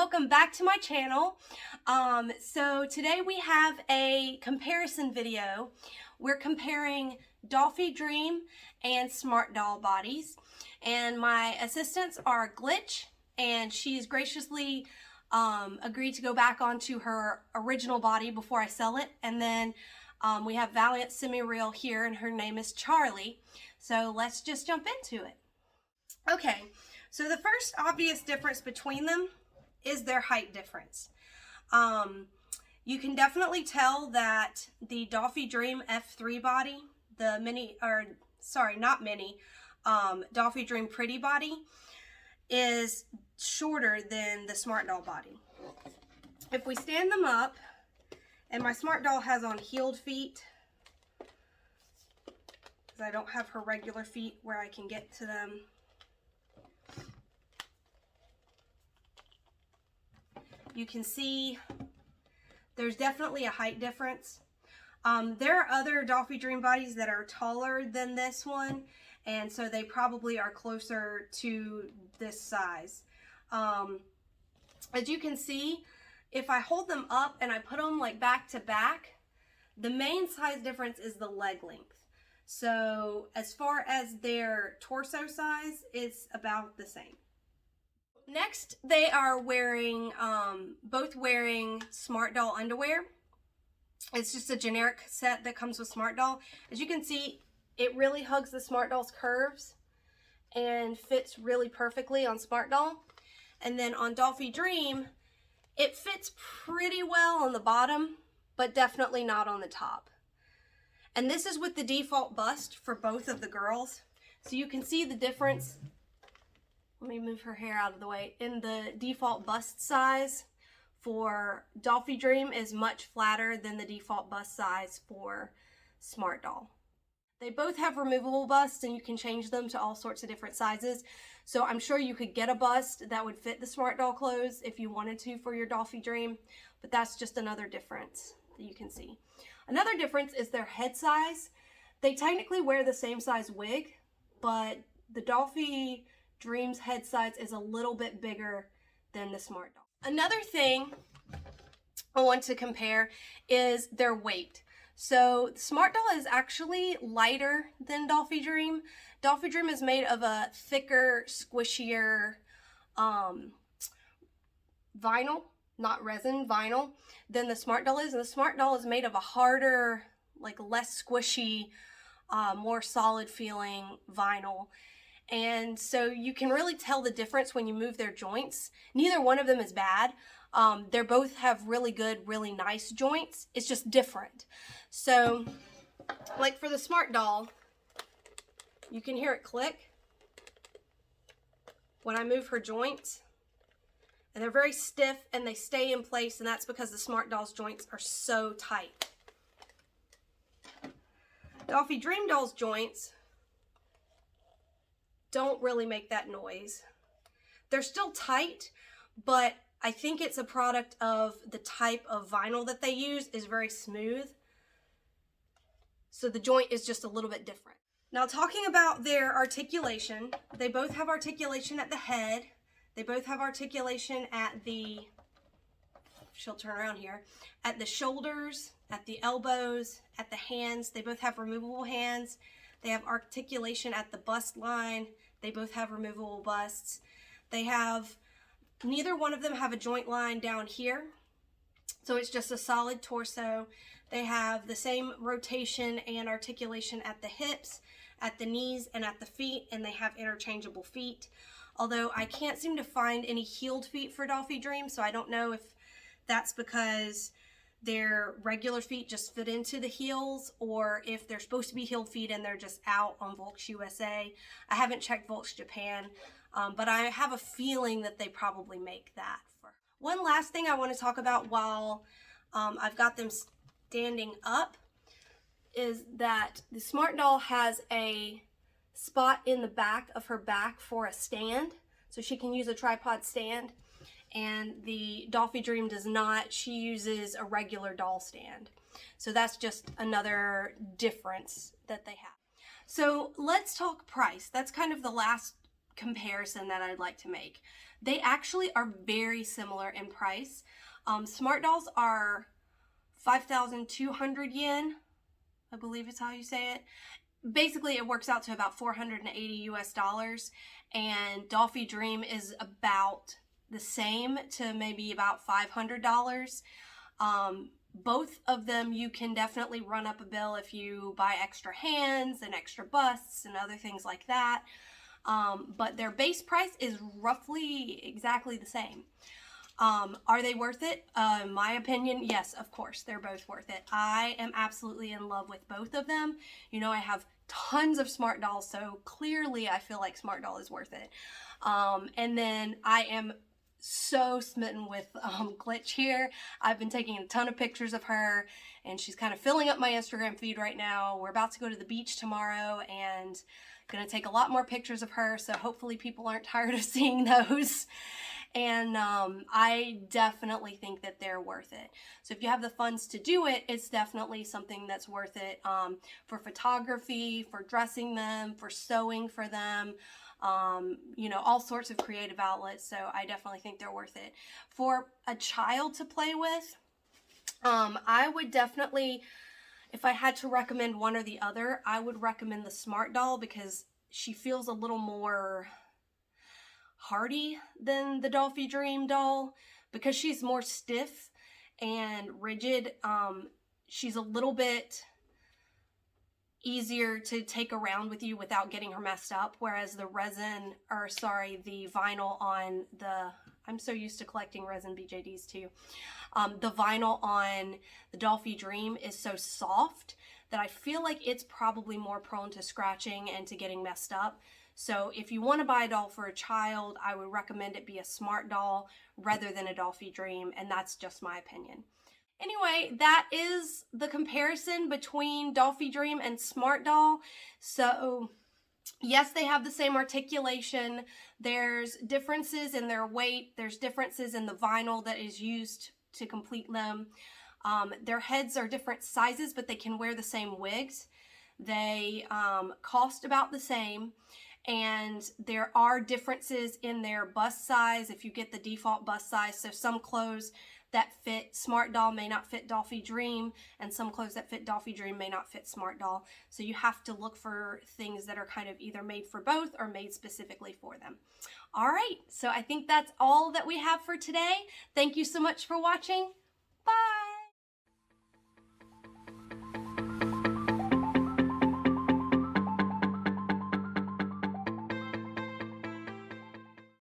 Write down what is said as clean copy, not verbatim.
welcome back to my channel. So today we have a comparison video. We're comparing Dolfie Dream and Smart Doll bodies, and my assistants are Glitch, and she's graciously agreed to go back onto her original body before I sell it. And then we have Valiant Semi-Real here, and her name is Charlie. So let's just jump into it. Okay, so the first obvious difference between them is their height difference. You can definitely tell that the Dolfie Dream F3 body, the mini, or sorry, not mini, Dolfie Dream Pretty body is shorter than the Smart Doll body. If we stand them up, and my Smart Doll has on heeled feet, because I don't have her regular feet where I can get to them. You can see there's definitely a height difference. There are other Dolfie Dream bodies that are taller than this one, and so they probably are closer to this size. As you can see, if I hold them up and I put them like back to back, the main size difference is the leg length. So as far as their torso size, it's about the same. Next, they are wearing, both wearing Smart Doll underwear. It's just a generic set that comes with Smart Doll. As you can see, it really hugs the Smart Doll's curves and fits really perfectly on Smart Doll. And then on Dolfie Dream, it fits pretty well on the bottom, but definitely not on the top. And this is with the default bust for both of the girls. So you can see the difference. Let me move her hair out of the way. In the default bust size for Dolfie Dream is much flatter than the default bust size for Smart Doll. They both have removable busts, and you can change them to all sorts of different sizes. So I'm sure you could get a bust that would fit the Smart Doll clothes if you wanted to for your Dolfie Dream, but that's just another difference that you can see. Another difference is their head size. They technically wear the same size wig, but the Dolfie Dream's head size is a little bit bigger than the Smart Doll. Another thing I want to compare is their weight. So Smart Doll is actually lighter than Dolfie Dream. Dolfie Dream is made of a thicker, squishier vinyl, not resin, vinyl, than the Smart Doll is. And the Smart Doll is made of a harder, like less squishy, more solid feeling vinyl. And so you can really tell the difference when you move their joints. Neither one of them is bad. They both have really good, really nice joints. It's just different. So, like for the Smart Doll, you can hear it click when I move her joints. And they're very stiff and they stay in place, and that's because the Smart Doll's joints are so tight. Dolfie Dream Doll's joints don't really make that noise. They're still tight, but I think it's a product of the type of vinyl that they use is very smooth. So the joint is just a little bit different. Now, talking about their articulation, they both have articulation at the head. They both have articulation at the, she'll turn around here, at the shoulders, at the elbows, at the hands. They both have removable hands. They have articulation at the bust line. They both have removable busts. They have, neither one of them have a joint line down here. So it's just a solid torso. They have the same rotation and articulation at the hips, at the knees, and at the feet, and they have interchangeable feet. Although I can't seem to find any heeled feet for Dolfie Dream, so I don't know if that's because their regular feet just fit into the heels, or if they're supposed to be heeled feet and they're just out on Volks USA. I haven't checked Volks Japan, but I have a feeling that they probably make that. One last thing I want to talk about while I've got them standing up is that the Smart Doll has a spot in the back of her back for a stand, so she can use a tripod stand. And the Dolfie Dream does not. She uses a regular doll stand. So that's just another difference that they have. So let's talk price. That's kind of the last comparison that I'd like to make. They actually are very similar in price. Smart dolls are 5,200 yen, I believe is how you say it. Basically, it works out to about 480 US dollars, and Dolfie Dream is about the same to maybe about $500. Both of them you can definitely run up a bill if you buy extra hands and extra busts and other things like that. But their base price is roughly exactly the same. Are they worth it? In my opinion, yes, of course, they're both worth it. I am absolutely in love with both of them. You know, I have tons of Smart Dolls, so clearly I feel like Smart Doll is worth it. And then I am so smitten with Glitch here. I've been taking a ton of pictures of her, and she's kind of filling up my Instagram feed right now. We're about to go to the beach tomorrow and gonna take a lot more pictures of her, so hopefully people aren't tired of seeing those. And I definitely think that they're worth it. So if you have the funds to do it, it's definitely something that's worth it, for photography, for dressing them, for sewing for them, you know, all sorts of creative outlets. So I definitely think they're worth it. For a child to play with, I would definitely, if I had to recommend one or the other, I would recommend the Smart Doll because she feels a little more hardy than the Dolfie Dream doll because she's more stiff and rigid. She's a little bit easier to take around with you without getting her messed up, whereas the vinyl on the, I'm so used to collecting resin BJDs too. The vinyl on the Dolfie Dream is so soft that I feel like it's probably more prone to scratching and to getting messed up. So if you want to buy a doll for a child, I would recommend it be a Smart Doll rather than a Dolfie Dream, and that's just my opinion. Anyway, that is the comparison between Dolfie Dream and Smart Doll. So yes, they have the same articulation. There's differences in their weight. There's differences in the vinyl that is used to complete them. Their heads are different sizes, but they can wear the same wigs. They cost about the same. And there are differences in their bust size if you get the default bust size. So some clothes that fit Smart Doll may not fit Dolfie Dream, and some clothes that fit Dolfie Dream may not fit Smart Doll. So you have to look for things that are kind of either made for both or made specifically for them. All right, so I think that's all that we have for today. Thank you so much for watching. Bye.